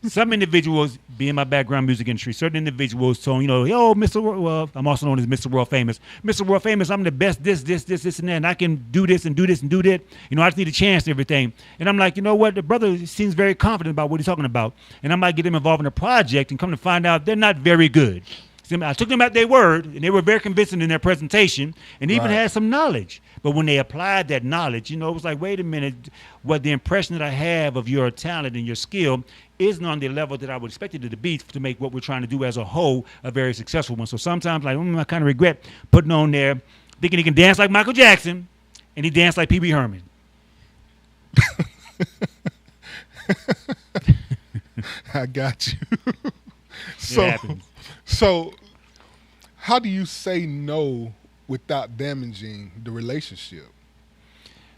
some individuals, being my background music industry, certain individuals told, Mr. Well, I'm also known as Mr. World Famous. Mr. World Famous, I'm the best, this, and that, and I can do this and do this and do that. I just need a chance and everything. And I'm like, you know what? The brother seems very confident about what he's talking about. And I might get him involved in a project and come to find out they're not very good. I took them at their word, and they were very convincing in their presentation, and even had some knowledge. But when they applied that knowledge, it was like, wait a minute, what the impression that I have of your talent and your skill isn't on the level that I would expect it to be to make what we're trying to do as a whole a very successful one. So sometimes, I kind of regret putting on there, thinking he can dance like Michael Jackson, and he danced like Pee Wee Herman. I got you. So how do you say no without damaging the relationship?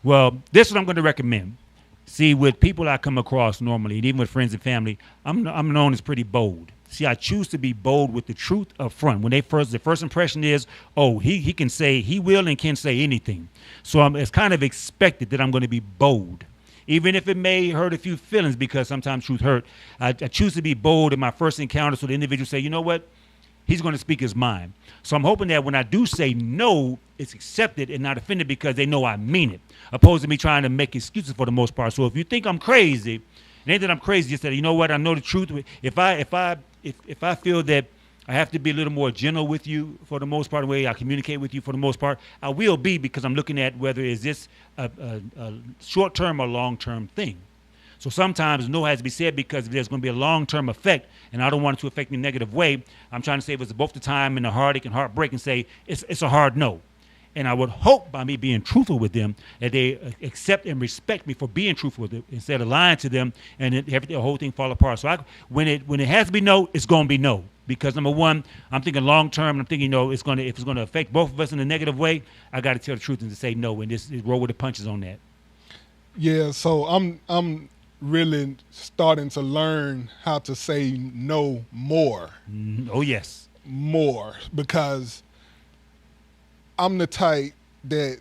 Well, this is what I'm going to recommend. See, with people I come across normally, and even with friends and family, I'm known as pretty bold. See, I choose to be bold with the truth up front. When the first impression is, oh, he can say, he will and can say anything. So it's kind of expected that I'm going to be bold. Even if it may hurt a few feelings, because sometimes truth hurt, I choose to be bold in my first encounter so the individual say, you know what? he's going to speak his mind. So I'm hoping that when I do say no, it's accepted and not offended because they know I mean it, opposed to me trying to make excuses for the most part. So if you think I'm crazy, it ain't that I'm crazy, just that, you know what, I know the truth. If I feel that I have to be a little more gentle with you for the most part, the way I communicate with you for the most part, I will be, because I'm looking at whether is this a short-term or long-term thing. So sometimes no has to be said because there's going to be a long-term effect, and I don't want it to affect me in a negative way. I'm trying to save us both the time and the heartache and heartbreak and say it's a hard no. And I would hope by me being truthful with them that they accept and respect me for being truthful with them instead of lying to them and the whole thing fall apart. So when it has to be no, it's going to be no. Because number one, I'm thinking long term, and I'm thinking, if it's going to affect both of us in a negative way, I got to tell the truth and to say no, and just roll with the punches on that. Yeah, so I'm really starting to learn how to say no more. Oh yes, more, because I'm the type that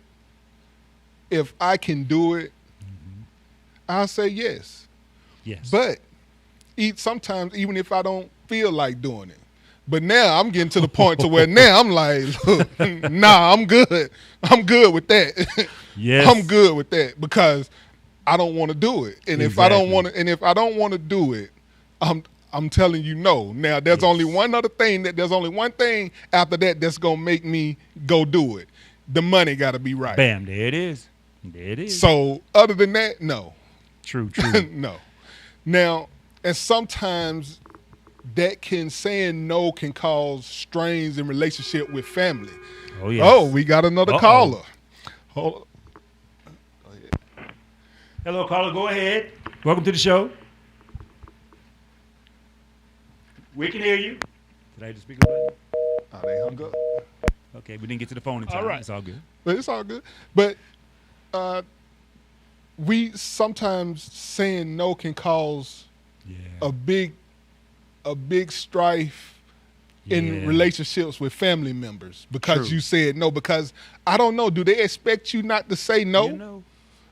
if I can do it, I'll say yes. Yes. But sometimes even if I don't feel like doing it. But now I'm getting to the point to where now I'm like, look, nah, I'm good. I'm good with that. Yes. I'm good with that because I don't want to do it. And if I don't want to do it, I'm telling you no. Now there's only one thing after that that's gonna make me go do it. The money gotta be right. Bam, there it is. There it is. So other than that, no. True. No. Now, and sometimes saying no can cause strains in relationship with family. Oh yeah. Oh, we got another caller. Hold on. Hello, caller. Go ahead. Welcome to the show. We can hear you. Did I just speak about it? Oh, they hung up. Okay, we didn't get to the phone in time. All right. It's all good. But it's all good. But we sometimes saying no can cause a big strife in relationships with family members because you said no. Because I don't know, do they expect you not to say no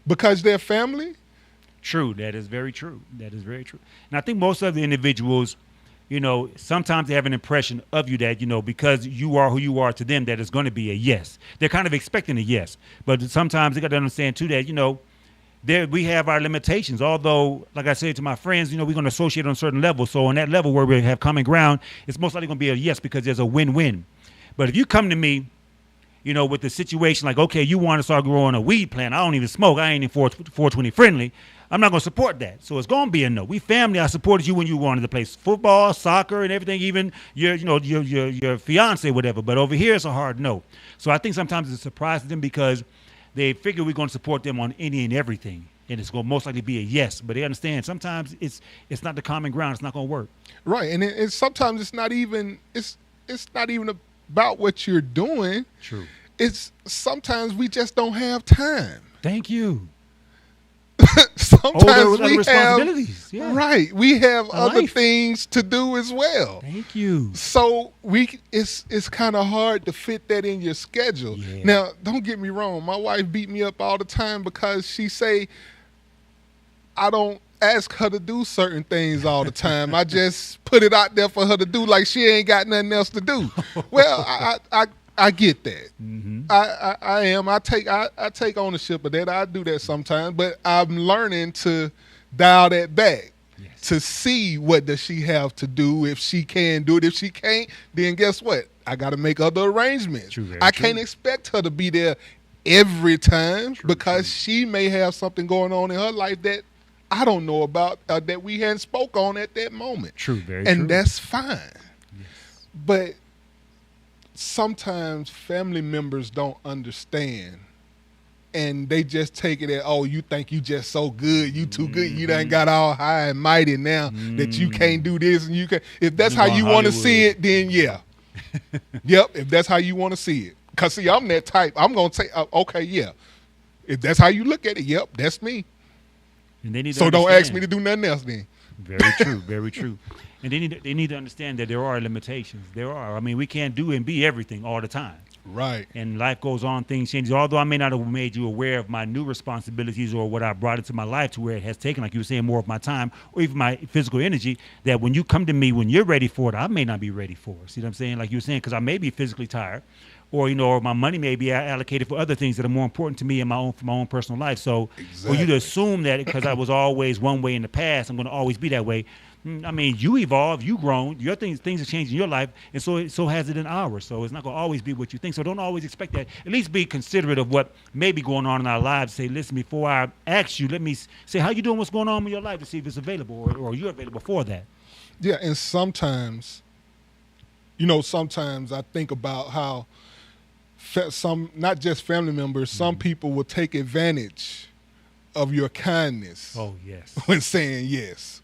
because they're family? True. That is very true. That is very true. And I think most of the individuals, sometimes they have an impression of you that, because you are who you are to them, that it's going to be a yes. They're kind of expecting a yes. But sometimes they got to understand, too, that, we have our limitations. Although, like I said to my friends, we're going to associate on a certain level. So on that level where we have common ground, it's most likely going to be a yes because there's a win-win. But if you come to me, with the situation like, okay, you want to start growing a weed plant. I don't even smoke. I ain't even 420 friendly. I'm not going to support that. So it's going to be a no. We family. I supported you when you wanted to play football, soccer, and everything, even your fiance, whatever. But over here, it's a hard no. So I think sometimes it's a surprise to them because they figure we're going to support them on any and everything. And it's going to most likely be a yes. But they understand sometimes it's not the common ground. It's not going to work. Right. And sometimes it's not even about what you're doing. True. It's sometimes we just don't have time. Thank you. Sometimes we responsibilities. Have right. We have other things to do as well. Thank you. So it's kind of hard to fit that in your schedule. Yeah. Now, don't get me wrong. My wife beat me up all the time because she say I don't ask her to do certain things all the time. I just put it out there for her to do like she ain't got nothing else to do. Well, I get that. Mm-hmm. I take ownership of that. I do that sometimes, but I'm learning to dial that back to see what does she have to do. If she can do it, if she can't, then guess what? I got to make other arrangements. I can't expect her to be there every time because she may have something going on in her life that I don't know about that we hadn't spoke on at that moment. True, very and true. That's fine. Yes. But sometimes family members don't understand and they just take it as, oh, you think you just so good, you too good, you done got all high and mighty now that you can't do this and you can. If that's how you want to see it, then yeah. Yep, if that's how you want to see it. Because see, I'm that type. I'm going to say, okay, yeah. If that's how you look at it, yep, that's me. And they need to so understand. Don't ask me to do nothing else then. Very true, very true. And they need to understand that there are limitations. There are. I mean, we can't do and be everything all the time. Right. And life goes on, things change. Although I may not have made you aware of my new responsibilities or what I brought into my life to where it has taken, like you were saying, more of my time or even my physical energy, that when you come to me when you're ready for it, I may not be ready for it. See what I'm saying? Like you were saying, because I may be physically tired, or or my money may be allocated for other things that are more important to me in for my own personal life. So for you to assume that because I was always one way in the past, I'm going to always be that way. I mean, you evolve, you grown, your things have changed in your life, and so has it in ours. So it's not going to always be what you think. So don't always expect that. At least be considerate of what may be going on in our lives. Say, listen, before I ask you, let me say, how you doing? What's going on in your life to see if it's available or you're available for that. Yeah, and sometimes I think about how some, not just family members, some people will take advantage of your kindness. Oh, yes. When saying yes.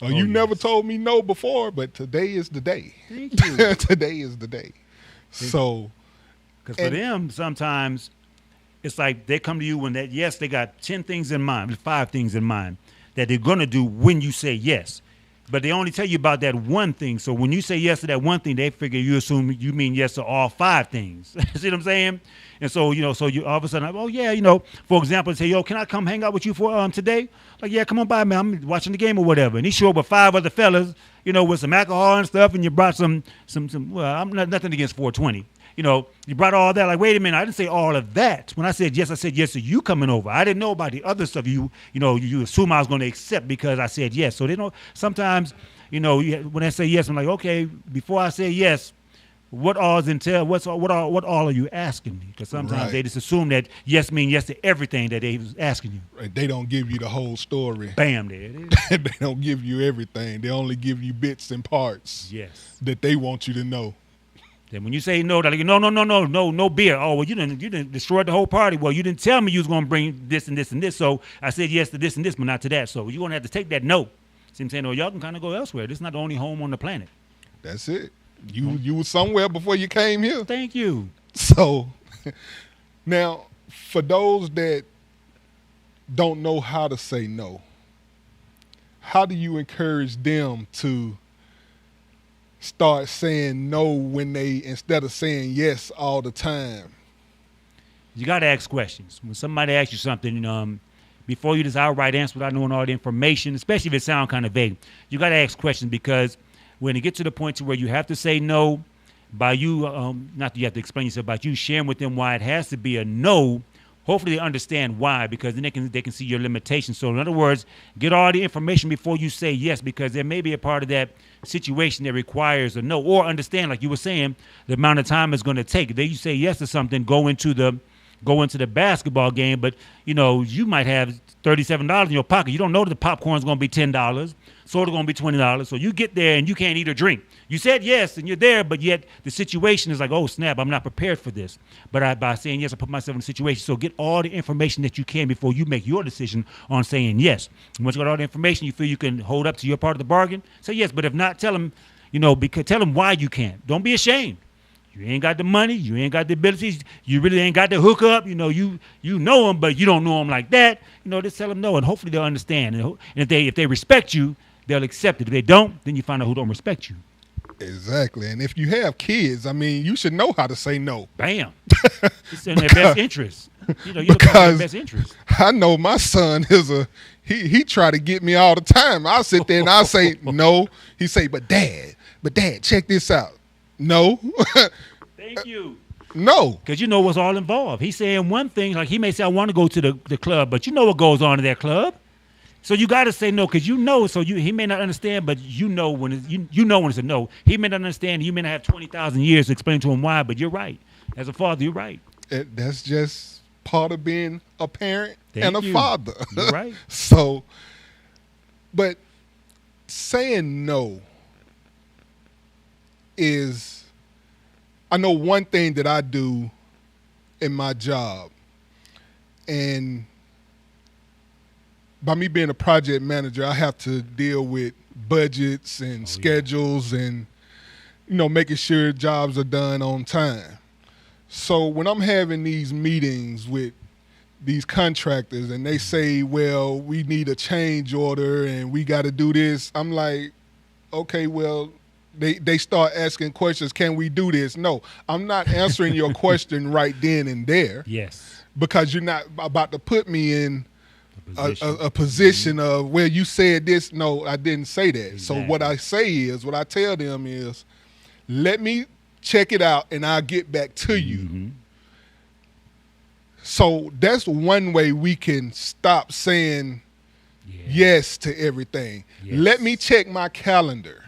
You never told me no before, but today is the day. Thank you. Today is the day. So, because for them, sometimes it's like they come to you when they got 10 things in mind, 5 things in mind that they're going to do when you say yes. But they only tell you about that one thing. So when you say yes to that one thing, they figure you assume you mean yes to all 5 things. See what I'm saying? And so, so you all of a sudden, oh yeah, for example, say, yo, can I come hang out with you for today? Like, yeah, come on by, man. I'm watching the game or whatever. And he showed up with 5 other fellas, with some alcohol and stuff, and you brought some well, I'm nothing against 420. You brought all that. Like, wait a minute, I didn't say all of that. When I said yes to you coming over. I didn't know about the other stuff you assume I was going to accept because I said yes. So they don't, sometimes, when I say yes, I'm like, okay, before I say yes, what all is entail? What all are you asking me? Because sometimes they just assume that yes means yes to everything that they was asking you. Right. They don't give you the whole story. Bam, there it is. They don't give you everything. They only give you bits and parts. Yes. That they want you to know. Then when you say no, they're like, no beer. Oh, well, you didn't destroy the whole party. Well, you didn't tell me you was going to bring this and this and this. So I said yes to this and this, but not to that. So you're going to have to take that no. See what I'm saying? Or y'all can kind of go elsewhere. This is not the only home on the planet. That's it. You were somewhere before you came here. Thank you. So now, for those that don't know how to say no, how do you encourage them to start saying no when instead of saying yes all the time? You got to ask questions. When somebody asks you something, before you just outright answer without knowing all the information, especially if it sounds kind of vague, you got to ask questions because when it gets to the point to where you have to say no by you, not that you have to explain yourself, but you sharing with them why it has to be a no, hopefully they understand why, because then they can see your limitations. So in other words, get all the information before you say yes, because there may be a part of that situation that requires a no, or understand, like you were saying, the amount of time it's going to take. Then you say yes to something, go into the basketball game, but you might have $37 in your pocket. You don't know that the popcorn's going to be $10, soda going to be $20. So you get there and you can't eat or drink. You said yes and you're there, but yet the situation is like, oh snap, I'm not prepared for this. But by saying yes, I put myself in a situation. So get all the information that you can before you make your decision on saying yes. Once you got all the information, you feel you can hold up to your part of the bargain, say yes. But if not, tell them, tell them why you can't. Don't be ashamed. You ain't got the money. You ain't got the abilities. You really ain't got the hookup. You know them, but you don't know them like that. Just tell them no, and hopefully they'll understand. And if they respect you, they'll accept it. If they don't, then you find out who don't respect you. Exactly. And if you have kids, you should know how to say no. Bam. It's in their best interest. You look out for their best interest. I know my son is he try to get me all the time. I'll sit there and I'll say no. He say, but dad, check this out. No. Thank you. No. Because you know what's all involved. He's saying one thing, like he may say, I want to go to the club, but you know what goes on in that club. So you got to say no because he may not understand, but you know when it's a no. He may not understand. You may not have 20,000 years to explain to him why, but you're right. As a father, you're right. That's just part of being a parent and a father. You're right. So, but saying no is, I know one thing that I do in my job, and by me being a project manager, I have to deal with budgets and schedules and, making sure jobs are done on time. So when I'm having these meetings with these contractors and they say, well, we need a change order and we got to do this, I'm like, okay, well, they start asking questions. Can we do this? No, I'm not answering your question right then and there. Yes. Because you're not about to put me in a position of where you said this. No, I didn't say that. So what I tell them is, let me check it out and I'll get back to you. So that's one way we can stop saying yes to everything. Let me check my calendar.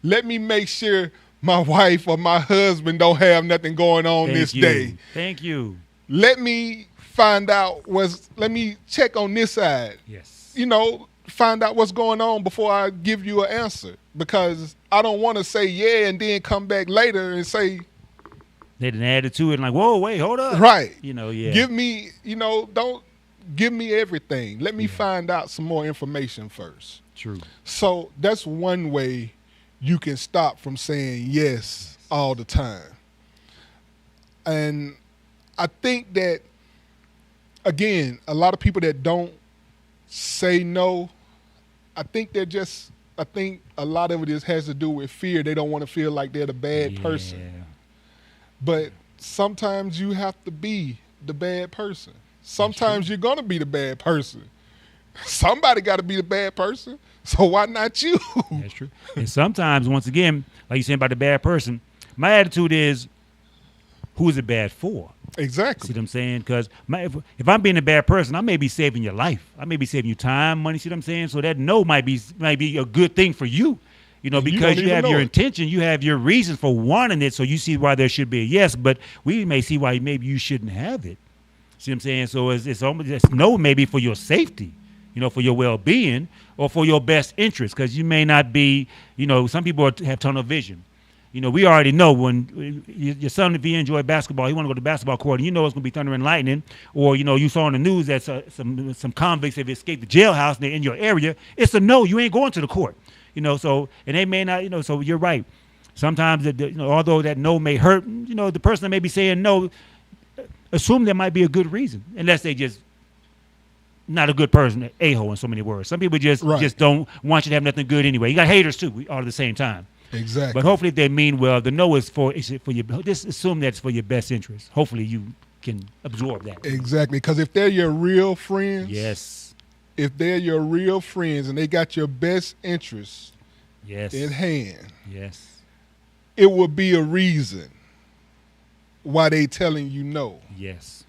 Let me make sure my wife or my husband don't have nothing going on this day. Thank you. Let me find out let me check on this side. Yes. You know, find out what's going on before I give you an answer, because I don't want to say yeah and then come back later and say they didn't add it to it and like, whoa, wait, hold up. Right. You know, yeah. Give me, don't give me everything. Let me find out some more information first. True. So that's one way you can stop from saying yes all the time. And I think that, again, a lot of people that don't say no, I think a lot of it has to do with fear. They don't want to feel like they're the bad person. But sometimes you have to be the bad person. Sometimes you're going to be the bad person. Somebody got to be the bad person. So why not you? That's true. And sometimes, once again, like you said about the bad person, my attitude is, who is it bad for? Exactly. See what I'm saying? Because if I'm being a bad person, I may be saving your life. I may be saving you time, money. See what I'm saying? So that no might be a good thing for you. You know, because you have your intention, you have your reasons for wanting it, so you see why there should be a yes, but we may see why maybe you shouldn't have it. See what I'm saying? So it's almost no maybe for your safety, for your well-being or for your best interest, because you may not be, some people have tunnel vision. We already know when your son, if he enjoy basketball, he want to go to the basketball court, and it's going to be thunder and lightning, or, you saw on the news that some convicts have escaped the jailhouse and they're in your area. It's a no, you ain't going to the court. So, and they may not, so you're right. Sometimes, although that no may hurt, the person that may be saying no, assume there might be a good reason, unless they just not a good person, a-hole in so many words. Some people just don't want you to have nothing good anyway. You got haters too, all at the same time. Exactly. But hopefully if they mean well, the no is for your, just assume that's for your best interest. Hopefully you can absorb that. Exactly, because if they're your real friends. Yes. If they're your real friends and they got your best interests in hand, it will be a reason why they telling you no. Yes,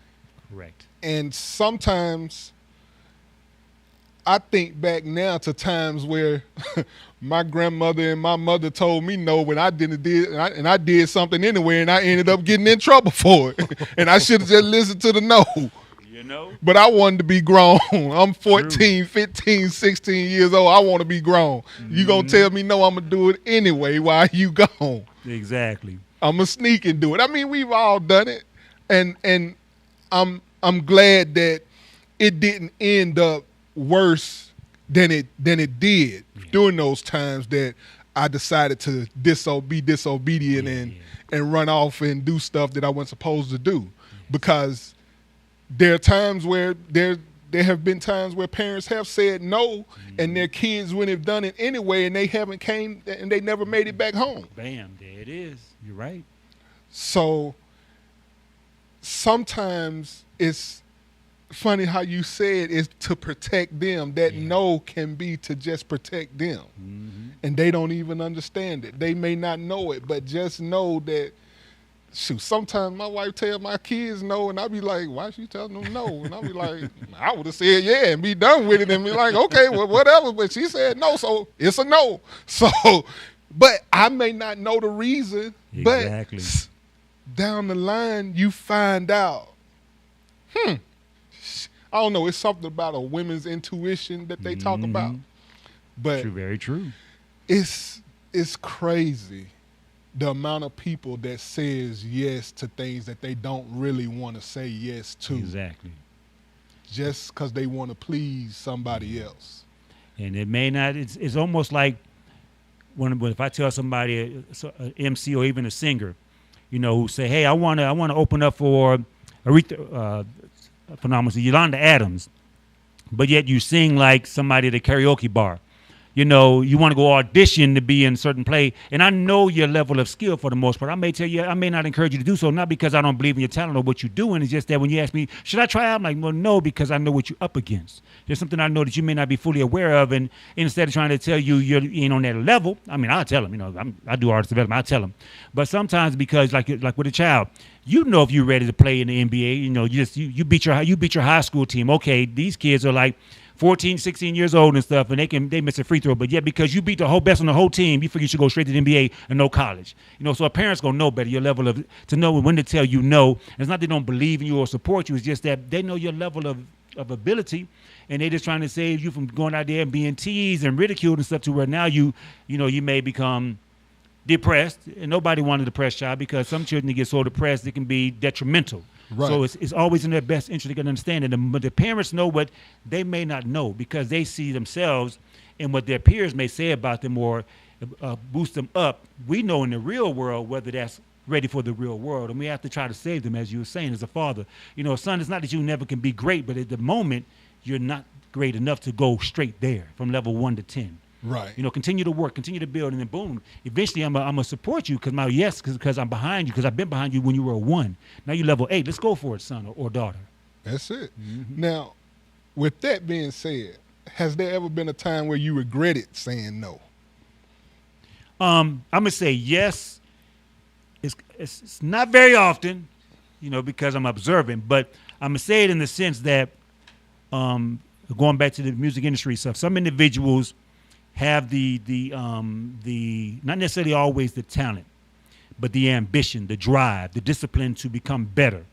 correct. And sometimes I think back now to times where my grandmother and my mother told me no when I I did something anyway, and I ended up getting in trouble for it. And I should have just listened to the no. But I wanted to be grown. I'm 14, 15, 16 years old. I want to be grown. You going to tell me no, I'm going to do it anyway while you gone. Exactly. I'm going to sneak and do it. I mean, we've all done it. And I'm glad that it didn't end up worse than it did during those times that I decided to be disobedient and run off and do stuff that I wasn't supposed to do. Because there are times where there have been times where parents have said no, and their kids wouldn't have done it anyway, and they haven't came and they never made it back home. Bam, there it is. You're right. So sometimes it's funny how you said it's to protect them. That no can be to just protect them, and they don't even understand it. They may not know it, but just know that. Shoot, sometimes my wife tell my kids no, and I be like, why she telling them no? And I be like, I would have said yeah and be done with it and be like, okay, well, whatever. But she said no, so it's a no. So, but I may not know the reason, exactly. But down the line, you find out, I don't know, it's something about a women's intuition that they talk about. But true, very true. It's crazy. The amount of people that says yes to things that they don't really want to say yes to. Exactly. Just because they want to please somebody else. And it may not, it's almost like when if I tell somebody, an MC or even a singer, who say, hey, I want to open up for Aretha, phenomenal Yolanda Adams, but yet you sing like somebody at a karaoke bar. you know, you want to go audition to be in a certain play. And I know your level of skill for the most part. I may tell you, I may not encourage you to do so, not because I don't believe in your talent or what you're doing. It's just that when you ask me, should I try out? I'm like, well, no, because I know what you're up against. There's something I know that you may not be fully aware of. And instead of trying to tell you you're ain't on that level, I mean, I'll tell them, you know, I do artist development, I'll tell them. But sometimes because like with a child, you know if you're ready to play in the NBA, you know, you beat your high school team. Okay, these kids are like 14, 16 years old and stuff, and they miss a free throw. But yeah, because you beat the whole best on the whole team, you figure you should go straight to the NBA and no college. You know, so a parent's gonna know better your level of to know when to tell you no. And it's not they don't believe in you or support you. It's just that they know your level of ability, and they're just trying to save you from going out there and being teased and ridiculed and stuff to where now you may become depressed. And nobody wants a depressed child because some children get so depressed it can be detrimental. Right. So it's always in their best interest to get understanding. But the parents know what they may not know because they see themselves and what their peers may say about them or boost them up. We know in the real world whether that's ready for the real world, and we have to try to save them, as you were saying, as a father. You know, son, it's not that you never can be great, but at the moment, you're not great enough to go straight there from level 1 to 10. Right. You know, continue to work, continue to build, and then boom, eventually I'm gonna support you because I'm behind you because I've been behind you when you were a 1. Now you're level 8. Let's go for it, son or daughter. That's it. Mm-hmm. Now, with that being said, has there ever been a time where you regretted saying no? I'm gonna say yes. It's not very often, you know, because I'm observant, but I'm gonna say it in the sense that going back to the music industry stuff, some individuals have the not necessarily always the talent, but the ambition, the drive, the discipline to become better.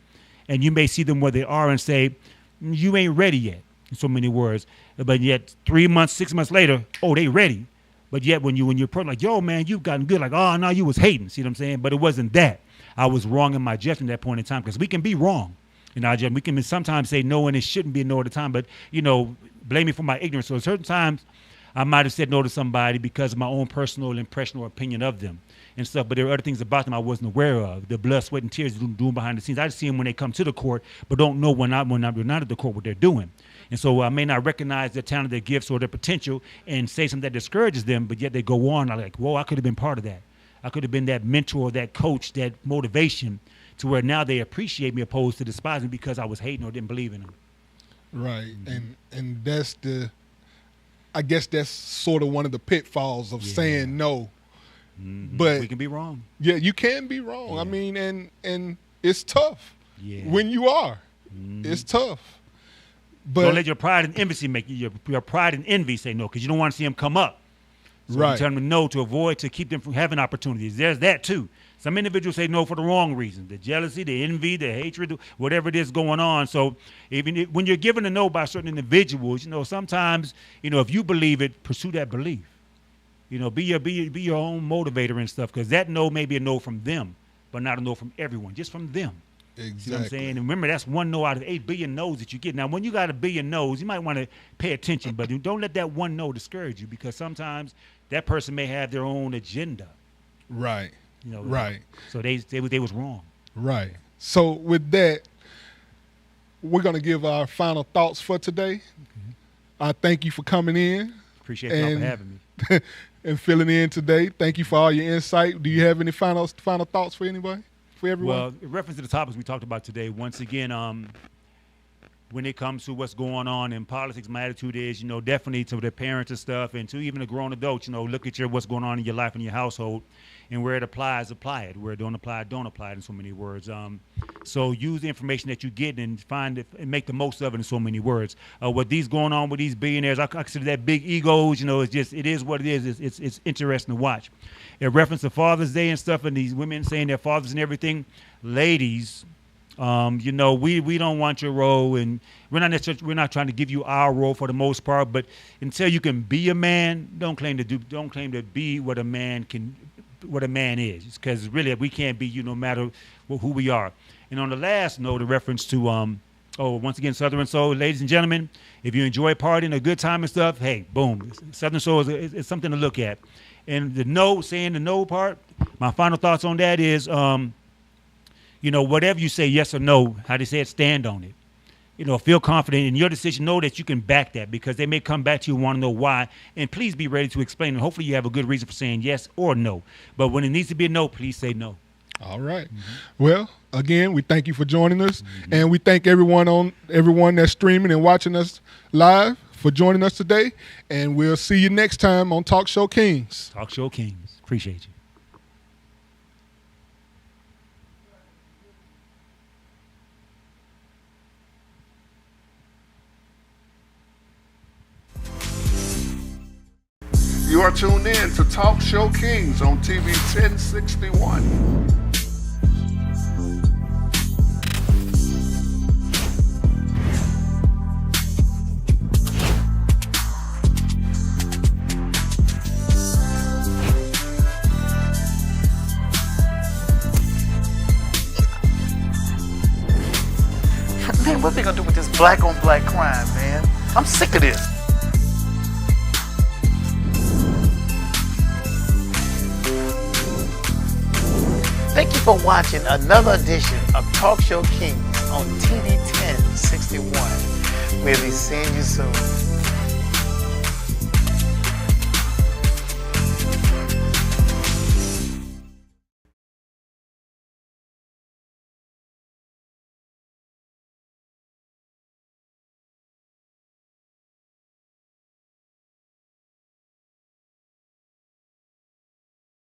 And you may see them where they are and say, you ain't ready yet, in so many words. But yet 3 months, 6 months later, oh, they ready. But yet when you're like, yo, man, you've gotten good, like, oh, no, you was hating, see what I'm saying? But it wasn't that. I was wrong in my judgment at that point in time because we can be wrong in our judgment. We can sometimes say no and it shouldn't be a no at the time, but, you know, blame me for my ignorance. So at certain times, I might have said no to somebody because of my own personal impression or opinion of them and stuff. But there were other things about them I wasn't aware of. The blood, sweat, and tears doing behind the scenes. I just see them when they come to the court, but don't know when they're not at the court what they're doing. And so I may not recognize their talent, their gifts, or their potential and say something that discourages them, but yet they go on. I'm like, whoa, I could have been part of that. I could have been that mentor, that coach, that motivation to where now they appreciate me opposed to despising me because I was hating or didn't believe in them. Right. And that's I guess that's sort of one of the pitfalls of saying no. Mm-hmm. But we can be wrong. Yeah, you can be wrong. Yeah. I mean, and it's tough. Yeah. When you are. Mm-hmm. It's tough. But don't let your pride and envy make you your pride and envy say no, because you don't want to see them come up. So you tell them no to keep them from having opportunities. There's that too. Some individuals say no for the wrong reason: the jealousy, the envy, the hatred, whatever it is going on. So when you're given a no by certain individuals, you know, sometimes, you know, if you believe it, pursue that belief. You know, be your own motivator and stuff, because that no may be a no from them, but not a no from everyone, just from them. Exactly. You know what I'm saying? And remember, that's 1 no out of 8 billion no's that you get. Now, when you got a billion no's, you might want to pay attention, but don't let that 1 no discourage you, because sometimes that person may have their own agenda. Right. You know, right. So they was wrong. Right. So with that, we're going to give our final thoughts for today. Mm-hmm. I thank you for coming in. Appreciate y'all for having me. And filling in today. Thank you for all your insight. Do you have any final thoughts for anybody? For everyone? Well, in reference to the topics we talked about today, once again, when it comes to what's going on in politics, my attitude is, you know, definitely to the parents and stuff, and to even the grown adults, you know, look at what's going on in your life and your household, and where it applies, apply it. Where it don't apply it, in so many words. So use the information that you get and find it and make the most of it in so many words. What these going on with these billionaires, I consider that big egos, you know, it is what it is. It's interesting to watch. In reference to Father's Day and stuff, and these women saying their fathers and everything, ladies, you know, we don't want your role, and we're not trying to give you our role for the most part. But until you can be a man, don't claim to be what a man is, because really we can't be you no matter who we are. And on the last note, a reference to once again, Southern Soul, ladies and gentlemen, if you enjoy partying, a good time and stuff, hey, boom, Southern Soul is something to look at. And saying the no part, my final thoughts on that is, you know, whatever you say, yes or no, how they say it, stand on it. feel confident in your decision. Know that you can back that, because they may come back to you and want to know why. And please be ready to explain. And hopefully you have a good reason for saying yes or no. But when it needs to be a no, please say no. All right. Well, again, we thank you for joining us, and we thank everyone that's streaming and watching us live for joining us today. And we'll see you next time on Talk Show Kings. Talk Show Kings. Appreciate you. You are tuned in to Talk Show Kings on TV 1061. Man, what they gonna do with this black on black crime, man? I'm sick of this. Thank you for watching another edition of Talk Show Kings on TV 1061. We'll be seeing you soon.